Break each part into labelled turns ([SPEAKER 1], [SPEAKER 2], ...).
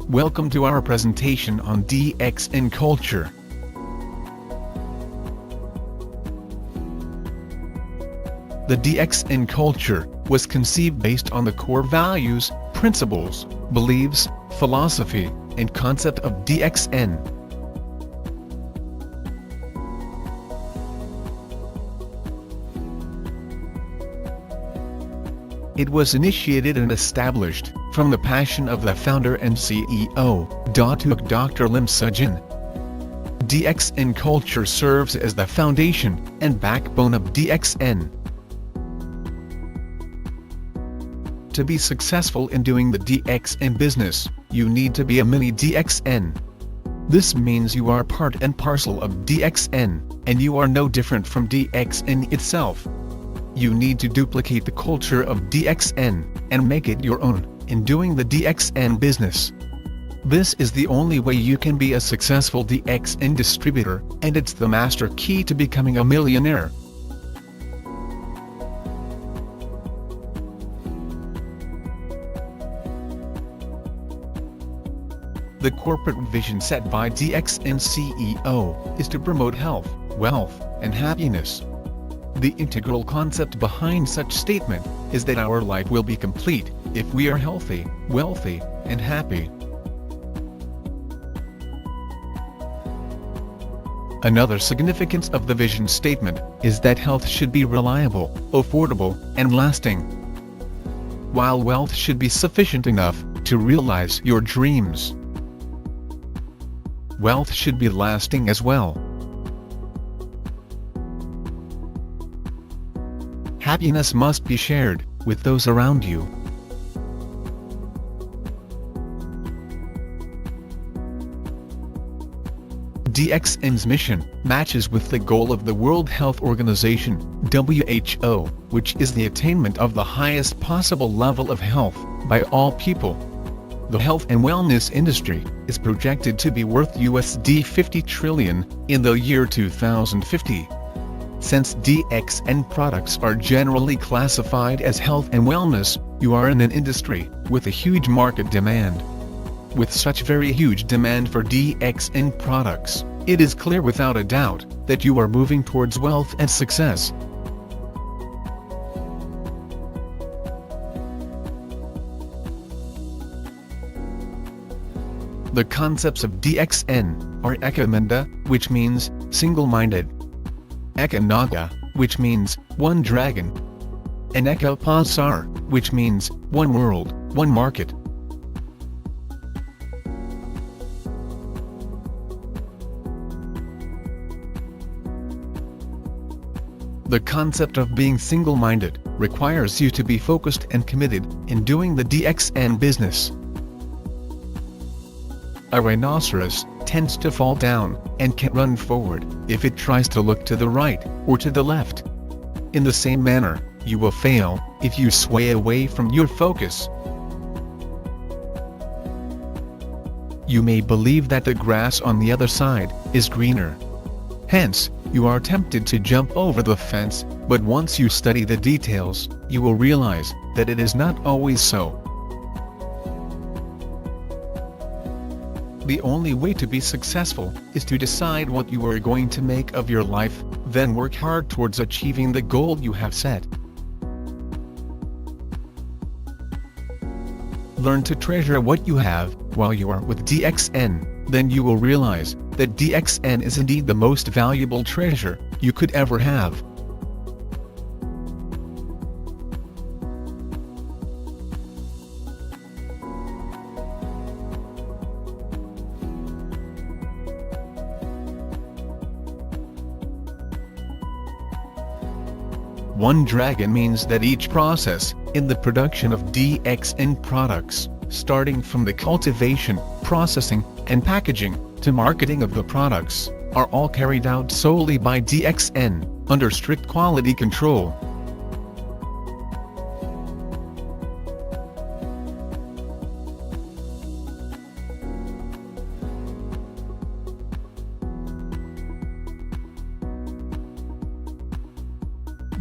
[SPEAKER 1] Welcome to our presentation on DXN culture. The DXN culture was conceived based on the core values, principles, beliefs, philosophy, and concept of DXN. It was initiated and established from the passion of the founder and CEO, Dr. Lim Seo-jin. DXN culture serves as the foundation and backbone of DXN. To be successful in doing the DXN business, you need to be a mini DXN. This means you are part and parcel of DXN, and you are no different from DXN itself. You need to duplicate the culture of DXN, and make it your own, in doing the DXN business. This is the only way you can be a successful DXN distributor, and it's the master key to becoming a millionaire. The corporate vision set by DXN CEO is to promote health, wealth, and happiness. The integral concept behind such statement is that our life will be complete if we are healthy, wealthy, and happy. Another significance of the vision statement is that health should be reliable, affordable, and lasting, while wealth should be sufficient enough to realize your dreams. Wealth should be lasting as well. Happiness must be shared with those around you. DXN's mission matches with the goal of the World Health Organization, WHO, which is the attainment of the highest possible level of health by all people. The health and wellness industry is projected to be worth $50 trillion in the year 2050. Since DXN products are generally classified as health and wellness, you are in an industry with a huge market demand. With such very huge demand for DXN products, it is clear without a doubt that you are moving towards wealth and success. The concepts of DXN are Ekamanda, which means single-minded, Ekanaga, which means one dragon, and Eka Pasar, which means one world, one market. The concept of being single-minded requires you to be focused and committed in doing the DXN business. A rhinoceros tends to fall down and can't run forward if it tries to look to the right or to the left. In the same manner, you will fail if you sway away from your focus. You may believe that the grass on the other side is greener. Hence, you are tempted to jump over the fence, but once you study the details, you will realize that it is not always so. The only way to be successful is to decide what you are going to make of your life, then work hard towards achieving the goal you have set. Learn to treasure what you have while you are with DXN, then you will realize that DXN is indeed the most valuable treasure you could ever have. One dragon means that each process in the production of DXN products, starting from the cultivation, processing, and packaging, to marketing of the products, are all carried out solely by DXN, under strict quality control.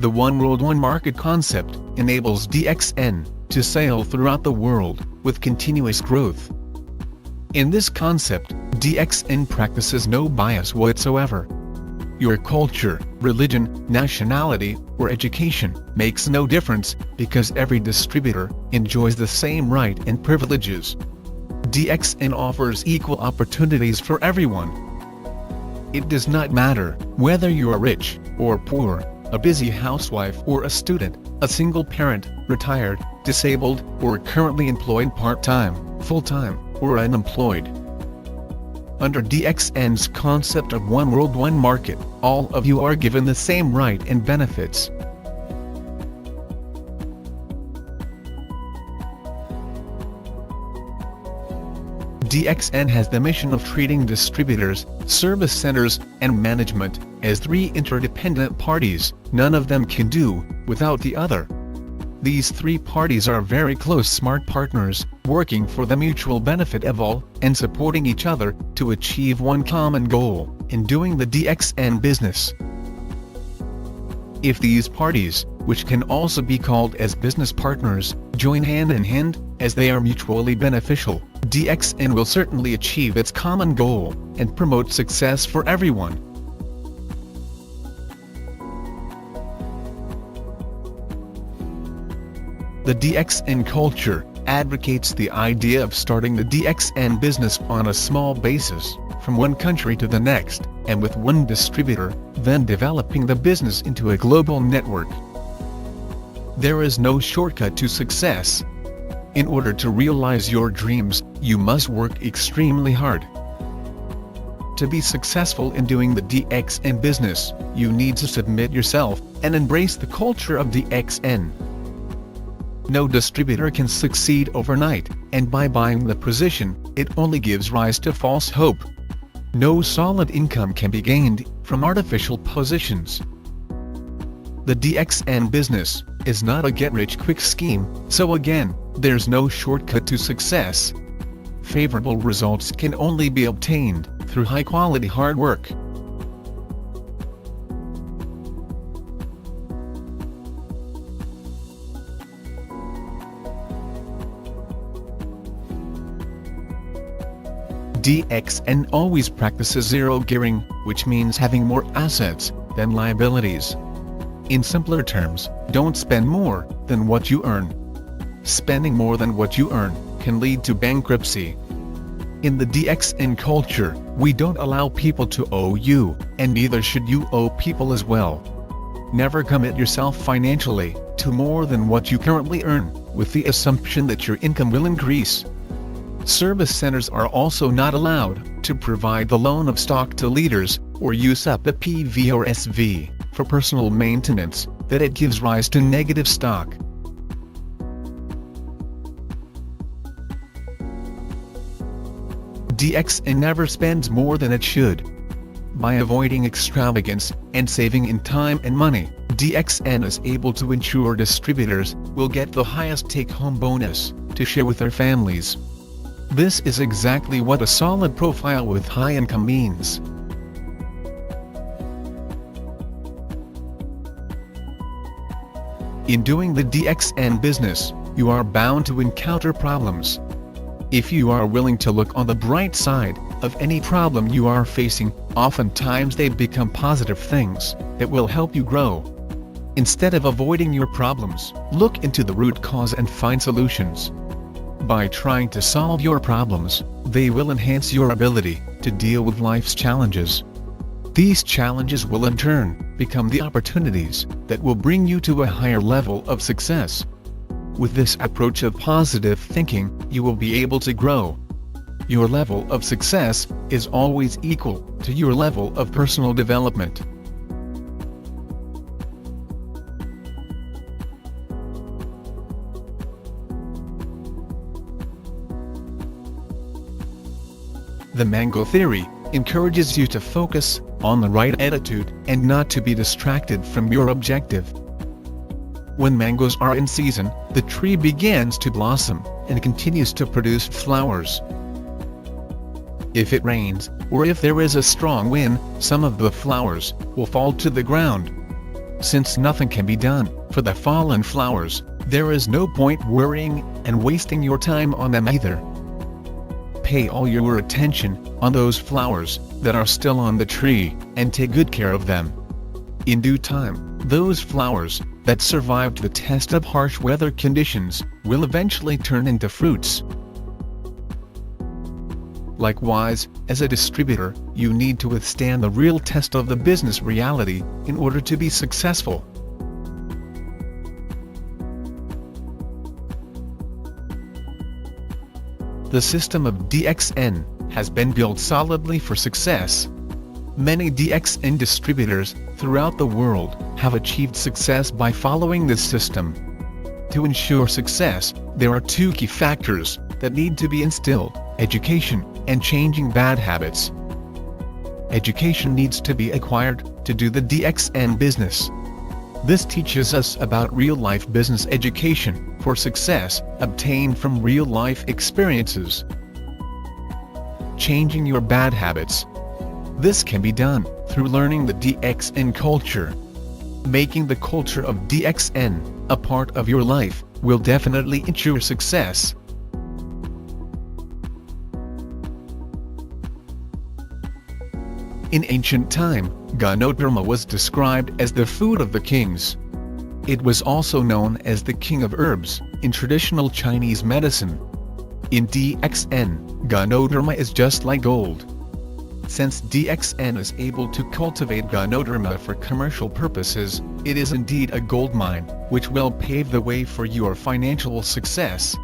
[SPEAKER 1] The One World One Market concept enables DXN to sail throughout the world with continuous growth. In this concept, DXN practices no bias whatsoever. Your culture, religion, nationality, or education makes no difference, because every distributor enjoys the same rights and privileges. DXN offers equal opportunities for everyone. It does not matter whether you are rich or poor, a busy housewife or a student, a single parent, retired, disabled, or currently employed part-time, full-time, or unemployed. Under DXN's concept of one world, one market, all of you are given the same right and benefits. DXN has the mission of treating distributors, service centers, and management as three interdependent parties. None of them can do without the other. These three parties are very close smart partners, working for the mutual benefit of all, and supporting each other to achieve one common goal in doing the DXN business. If these parties, which can also be called as business partners, join hand in hand, as they are mutually beneficial, DXN will certainly achieve its common goal and promote success for everyone. The DXN culture advocates the idea of starting the DXN business on a small basis, from one country to the next, and with one distributor, then developing the business into a global network. There is no shortcut to success. In order to realize your dreams, you must work extremely hard. To be successful in doing the DXN business, you need to submit yourself and embrace the culture of DXN. No distributor can succeed overnight, and by buying the position, it only gives rise to false hope. No solid income can be gained from artificial positions. The DXN business is not a get-rich-quick scheme, so again, there's no shortcut to success. Favorable results can only be obtained through high-quality hard work. DXN always practices zero gearing, which means having more assets than liabilities. In simpler terms, don't spend more than what you earn. Spending more than what you earn can lead to bankruptcy. In the DXN culture, we don't allow people to owe you, and neither should you owe people as well. Never commit yourself financially to more than what you currently earn, with the assumption that your income will increase. Service centers are also not allowed to provide the loan of stock to leaders, or use up a PV or SV for personal maintenance, that it gives rise to negative stock. DXN never spends more than it should. By avoiding extravagance and saving in time and money, DXN is able to ensure distributors will get the highest take-home bonus to share with their families. This is exactly what a solid profile with high income means. In doing the DXN business, you are bound to encounter problems. If you are willing to look on the bright side of any problem you are facing, oftentimes they become positive things that will help you grow. Instead of avoiding your problems, look into the root cause and find solutions. By trying to solve your problems, they will enhance your ability to deal with life's challenges. These challenges will in turn become the opportunities that will bring you to a higher level of success. With this approach of positive thinking, you will be able to grow. Your level of success is always equal to your level of personal development. The Mango Theory encourages you to focus on the right attitude and not to be distracted from your objective. When mangoes are in season, the tree begins to blossom and continues to produce flowers. If it rains, or if there is a strong wind, some of the flowers will fall to the ground. Since nothing can be done for the fallen flowers, there is no point worrying and wasting your time on them either. pay all your attention on those flowers that are still on the tree, and take good care of them. In due time, those flowers that survived the test of harsh weather conditions will eventually turn into fruits. Likewise, as a distributor, you need to withstand the real test of the business reality in order to be successful. The system of DXN has been built solidly for success. Many DXN distributors throughout the world have achieved success by following this system. To ensure success, there are two key factors that need to be instilled: education and changing bad habits. Education needs to be acquired to do the DXN business. This teaches us about real-life business education for success obtained from real-life experiences. Changing your bad habits. This can be done through learning the DXN culture. Making the culture of DXN a part of your life will definitely ensure success. In ancient time, Ganoderma was described as the food of the kings. It was also known as the king of herbs in traditional Chinese medicine. In DXN, Ganoderma is just like gold. Since DXN is able to cultivate Ganoderma for commercial purposes, it is indeed a gold mine, which will pave the way for your financial success.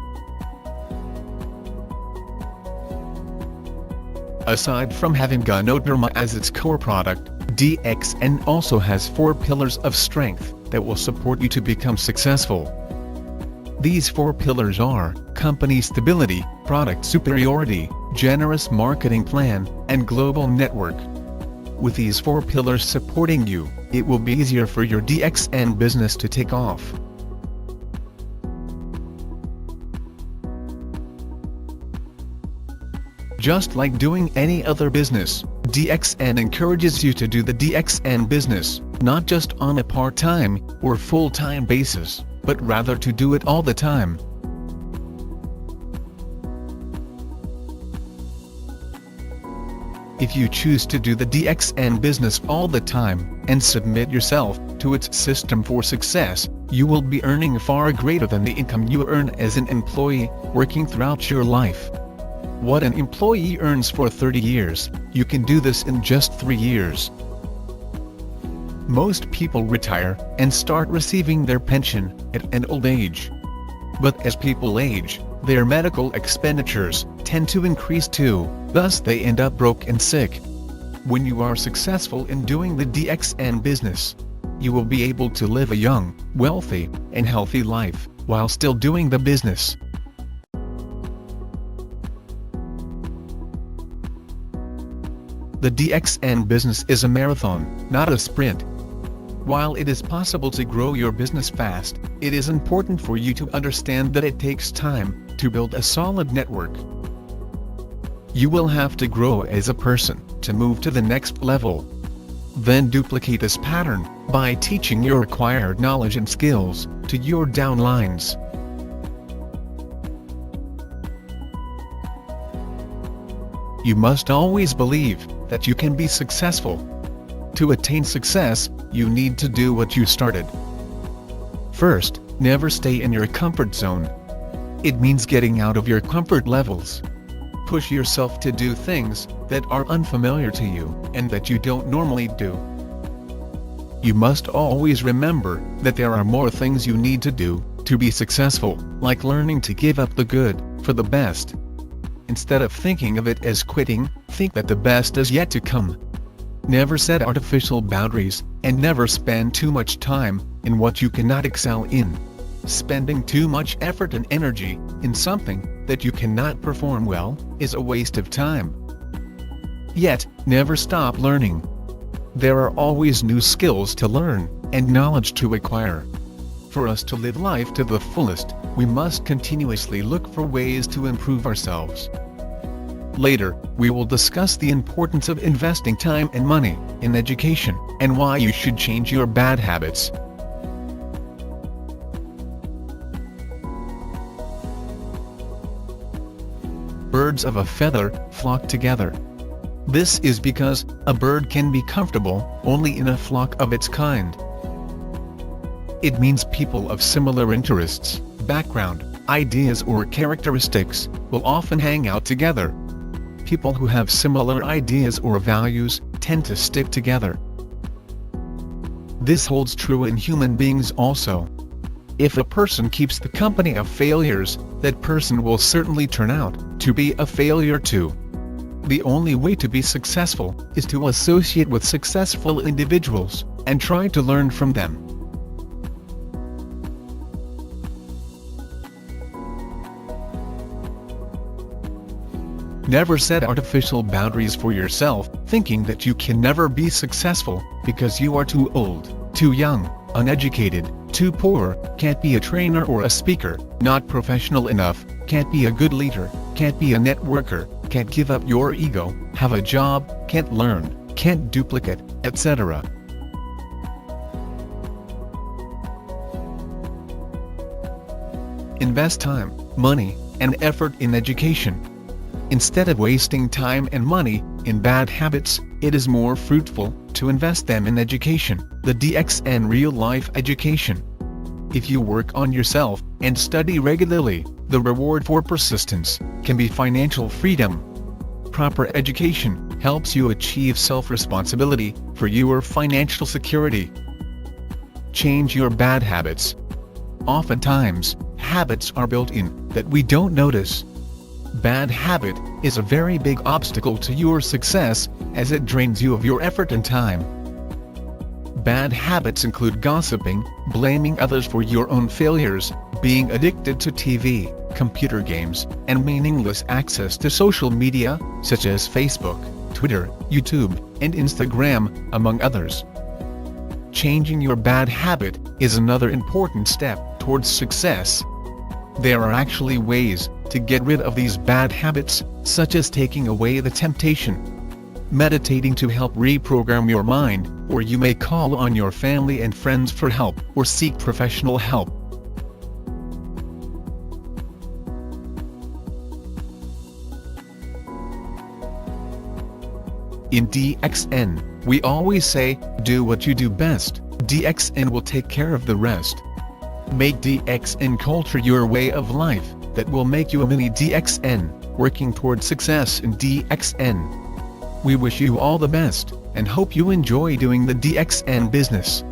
[SPEAKER 1] Aside from having Ganoderma as its core product, DXN also has 4 pillars of strength that will support you to become successful. These 4 pillars are company stability, product superiority, generous marketing plan, and global network. With these 4 pillars supporting you, it will be easier for your DXN business to take off. Just like doing any other business, DXN encourages you to do the DXN business, not just on a part-time or full-time basis, but rather to do it all the time. If you choose to do the DXN business all the time and submit yourself to its system for success, you will be earning far greater than the income you earn as an employee working throughout your life. What an employee earns for 30 years, you can do this in just 3 years. Most people retire and start receiving their pension at an old age. But as people age, their medical expenditures tend to increase too, thus they end up broke and sick. When you are successful in doing the DXN business, you will be able to live a young, wealthy, and healthy life while still doing the business. The DXN business is a marathon, not a sprint. While it is possible to grow your business fast, it is important for you to understand that it takes time to build a solid network. You will have to grow as a person to move to the next level. Then duplicate this pattern by teaching your acquired knowledge and skills to your downlines. You must always believe that you can be successful. To attain success, you need to do what you started. First, never stay in your comfort zone. It means getting out of your comfort levels. Push yourself to do things that are unfamiliar to you and that you don't normally do. You must always remember that there are more things you need to do to be successful, like learning to give up the good for the best. Instead of thinking of it as quitting, think that the best is yet to come. Never set artificial boundaries, and never spend too much time in what you cannot excel in. Spending too much effort and energy in something that you cannot perform well is a waste of time. Yet, never stop learning. There are always new skills to learn and knowledge to acquire. For us to live life to the fullest, we must continuously look for ways to improve ourselves. Later, we will discuss the importance of investing time and money in education, and why you should change your bad habits. birds of a feather flock together. This is because a bird can be comfortable only in a flock of its kind. It means people of similar interests, background, ideas or characteristics will often hang out together. People who have similar ideas or values tend to stick together. This holds true in human beings also. If a person keeps the company of failures, that person will certainly turn out to be a failure too. The only way to be successful is to associate with successful individuals and try to learn from them. Never set artificial boundaries for yourself, thinking that you can never be successful because you are too old, too young, uneducated, too poor, can't be a trainer or a speaker, not professional enough, can't be a good leader, can't be a networker, can't give up your ego, have a job, can't learn, can't duplicate, etc. Invest time, money, and effort in education. Instead of wasting time and money in bad habits, it is more fruitful to invest them in education, the DXN real-life education. If you work on yourself and study regularly, the reward for persistence can be financial freedom. Proper education helps you achieve self-responsibility for your financial security. Change your bad habits. Oftentimes, habits are built in that we don't notice. Bad habit is a very big obstacle to your success, as it drains you of your effort and time. Bad habits include gossiping, blaming others for your own failures, being addicted to TV, computer games, and meaningless access to social media, such as Facebook, Twitter, YouTube, and Instagram, among others. Changing your bad habit is another important step towards success. There are actually ways to get rid of these bad habits, such as taking away the temptation, meditating to help reprogram your mind, or you may call on your family and friends for help or seek professional help. In DXN, we always say, do what you do best, DXN will take care of the rest. Make DXN culture your way of life that will make you a mini DXN, working toward success in DXN. We wish you all the best, and hope you enjoy doing the DXN business.